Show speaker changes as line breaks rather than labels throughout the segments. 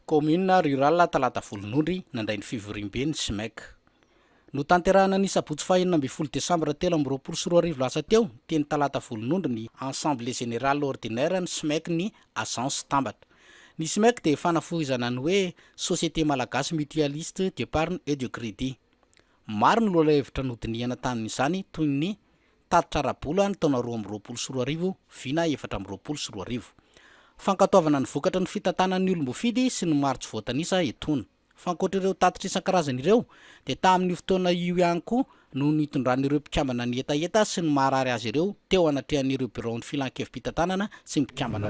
Commune rurale talata volonondry nandray ny fivoriam-be ny SMEC. No tanterahana ny sabotsy fahaenina amby folo desambra telo amby roapolo sy roa arivo lasa teo teny talata volonondry ny Assemblée Générale Ordinaire ny SMEC ny agence tambatra. Ny SMEC dia fanafohizana ny hoe Société Malagasy Mutualiste d'Épargne et de Crédit. Maro ny lohala hevitra nodinihana tamin'izany toy ny tatitra ara-bola ny taona 2024 vina 2024. Fankatoavana ny vokatra ny fitantanana ny olom-bofidy sy ny maro tsy voatanisa etona. Fankoatr'ireo tatitra isan-karazany ireo dia tamin'ny fotoana io ihany koa no nitondran'ireo mpikambana ny etaeta sy ny maharary azy ireo teo anatrehan'ireo bureau ny filan-kevim-pitantanana sy ny mpikambana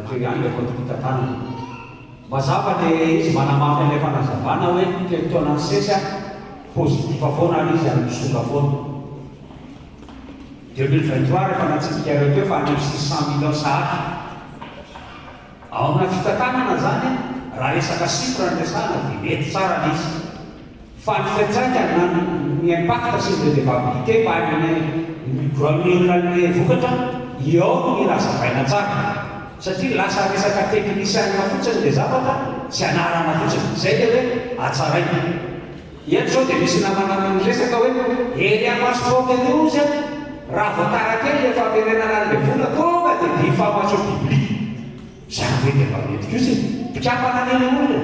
mazava dia izy manamafy an'ilay fanazavana hoe telo taona ny sesy pozitiva foana izy amin'ny songa foana. 2023 rehefa natsipika ireo teo fa any 600 millions sahatra. Ao amina fitantanana zany raha resaka sifra ny resana dia mety tsara izy. Fa ny fiatsaikana ny impact sy ny dévabilité mba amin'ny olona vokatra eo ny razavaina tsara. Satria lasa resaka teknisianina fotsiny dia zavatra sy anarana fotsiny. Zay dia hoe atsaraina. Eto zao dia misy namana ny resaka hoe ery amasopoka io izy raha voatara kely efa amerenana an'ilay vola tonga dia ny information publique. Zany hoe dia mba mety kosa mpikambana an'ilay olona.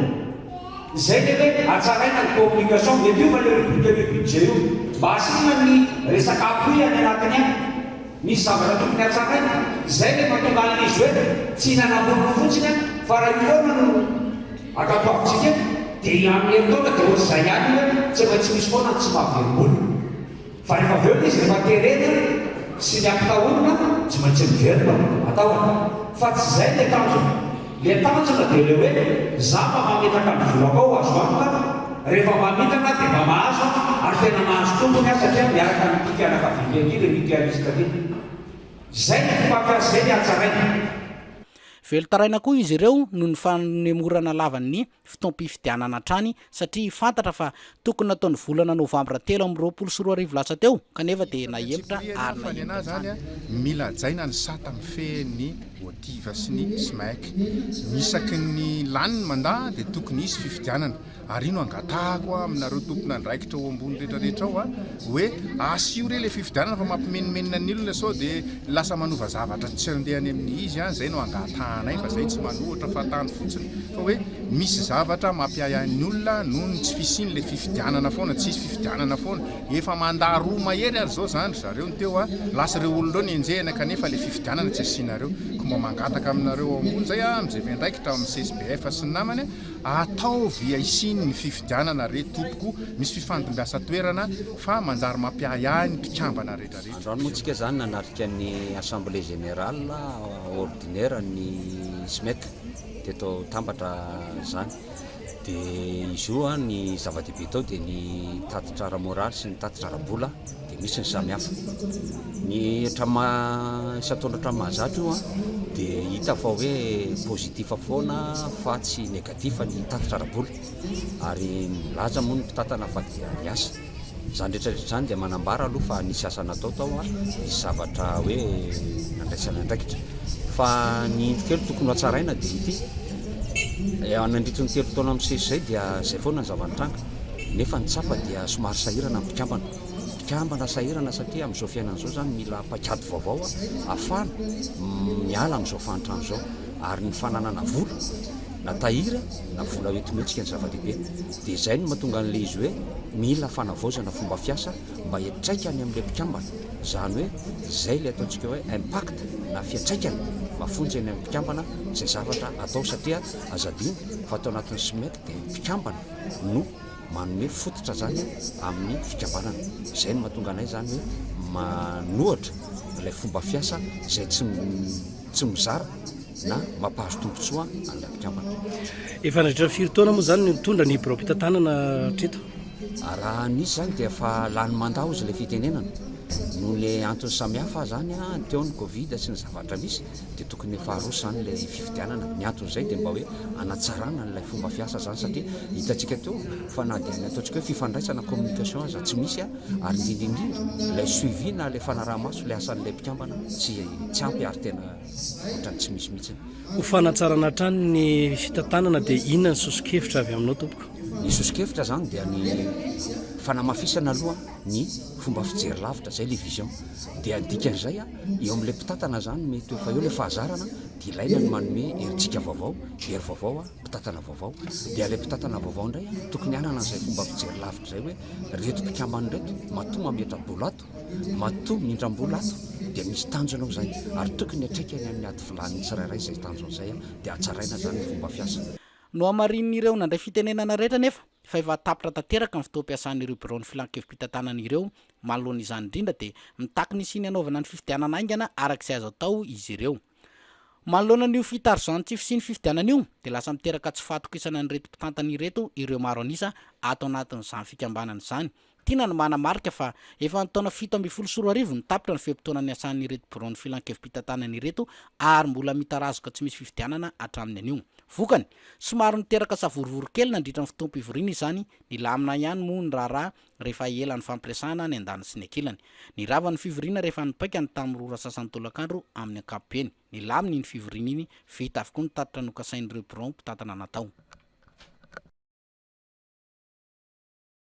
Zay dia hoe atsaraina ny communication mety io fa le rubrique le budget io mba asina ny resaka apoy any anatiny any. Misy zavatra tokony atsaraina. Zay dia mahatonga an'izy hoe tsy nanambono fotsiny fa raha io foana no akapoavintsika dia amin'ny herintaona dia ohatr'izay ihany hoe tsy maintsy misy foana tsy mahaverimbola. Fa rehefa avy eo izy rehefa terena sy ny ampitahorona tsy maintsy miverina ataona. Fa tsy izay ilay tanjona. Ilay tanjona dia le hoe za mba mametaka ny volako ao azo antoka rehefa mamitana dia mba mahazo ary tena mahazo tompony satria miaraka amin'ity fianakaviana ity ilay mutualiste ity. Zay ny fomba fiasa zay ny atsaraina.
Velotaraina koa izy ireo no ny fanemorana lavan'ny fotoam-pifidianana hatrany satria fantatra fa tokony nataon'ny volana novambra 3 amby 2024 lasa teo kanefa dia nahemitra ary
nahemitra zany mila jaina ny sata mifehy motiva sy ny SMEC misaky ny laniny mandaa dia tokony isy fifidianana ary ino angatahako aminareo tompona ndraikitra ao ambony rehetrarehetra ao hoe asio re le fifidianana fa mampimenimenina ny olona sao dia lasa manova zavatra tsy andehany amin'ny izy zay no angatahanay fa zay tsy manohatra fatany fotsiny fa hoe misy zavatra mampiayan'ny olona noho ny tsy fisiny le fifidianana foana tsy isy fifidianana foana efa mandaro mahery ary zao zany zareo ny teo lasa reo olona reo ny enjehana kanefa le fifidianana tsy asianareo ko mba mangataka aminareo ambony zay amin'izay vendraikitra amin'ny CSBF sy ny namany ataovy isiny ny fifidianana re tompoko misy fifandimbiasa toerana fa manjary mampiayany mpikambana rehetrarehetra.
Androany moa tsika zany nanarika ny Assemblée Générale Ordinaire ny SMEC teto tambatra zany dia izy io ny zava-dehibe tao dia ny tatitra ara-moraly sy ny tatitra ara-bola dia misy ny samihafa. Ny isataona hatramin'ny io dia hita fa hoe pozitifa foana fa tsy negativa ny tatitra ara-bola ary milaza moa ny mpitantana fa dia miasa. Zany rehetrarehetra zany dia manambara aloha fa nisy asa natao tao nisy zavatra hoe nandraisana andraikitra fa ny indrokely tokony hatsaraina dia ity nandritra ny 3 taona amin'ny sesy zay dia zay foana ny zavanitranga nefa ny tsafa dia somary sahirana mpikambana sahirana satria amin'izao fiainan'izao zany mila pakady vaovao afana miala amin'izao fanitrano zao ary ny fananana vola na tahira na vola hoentimetsika ny zava-dehibe dia izay no mahatonga an'ilay izy hoe mila fanavaozana fomba fiasa mba hiatraikany amin'ilay mpikambana. Zany hoe zay ilay ataontsika hoe impact na fiatraikana mafonjy any amin'ny mpikambana zay zavatra atao satria azadino fa atao anatin'ny SMEC dia mpikambana no manome fototra zany amin'ny fikambanana. Zay no mahatonga anay zany hoe manohatra ilay fomba fiasa zay tsy mizara na mampahazo tombotsoa an'ilay mpikambana.
Efa nandritra 4 taona moa zany nitondra ny bureau mpitantanana treto.
Raha nisy zany dia efa lany mandao izy ilay fitenenana no le antony samihafa zany a teo ny covid sy ny zavatra misy dia tokony faharosany lay fividianana. Ny anton'izay dia mba hoe anatsarana n'ilay fomba fiasa zany satria hitantsika teo fa na dia ataontsika hoe fifandraisana communication aza tsy misy a ary indrindrindrindra ilay suivi na ilay fanaraha-maso ilay asan'ilay mpikambana tsy ampy ary tena ohatrany tsy misy mihitsy.
ho fanatsarana hatrany ny fitantanana dia inona ny sosokevitra avy aminao tompoko?
Ny sosokevitra zany dia ny fanamafisana aloha ny fomba fijery lavitra zay le vision dia dikan'izay a eo amin'ilay mpitantana zany mety efa eo le fahazarana dia ilaina ny manome herintsika vaovao, hery vaovao a mpitantana vaovao dia ilay mpitantana vaovao indray a tokony hanana an'izay fomba fijery lavitra zay hoe reto mpikambany reto matoa mametram-bolato matoa mindram-bolato dia misy tanjonao zay ary tokony atraikany amin'ny ady vilany tsirairay zay tanjon'izay a dia hatsaraina zany ny fomba fiasa.
No amarin'ireo nandray fitenenana rehetra nefa fa efa tapitra tanteraka ny fotoam-piasan'ireo bureau ny filankevim-pitantanan'ireo manoloana izany indrindra dia mitaky ny siny anaovana ny fifidianana aingana arak'izay azo atao izy ireo. Manoloana n'io fitarjantsify sy ny fifidianana io dia lasa miteraka tsy fatokisana ny reto mpitantana ireto ireo maro anisa ato anatin'izany fikambanana izany. Tiana ny manamarika fa efa ny taona 7 ny tapitra ny feam-potoana ny asan'ireto bureau ny filankevim-pitantanana ireto ary mbola mitarazoka tsy misy fifidianana hatramin'ny anio. Vokany somary niteraka savorivory kely nandritra ny fotoam-pivoriana izany ny lamina ihany moa ny raharaha rehefa ela ny fampiresahana ny andany sy ny ankilany. Ny rava ny fivoriana rehefa nipaika ny tamin'ny rora sasany tolakandro amin'ny ankapobeny. Ny laminy ny fivoriana iny vita avokoa ny tatitra nokasain'ireo bureau mpitantana natao.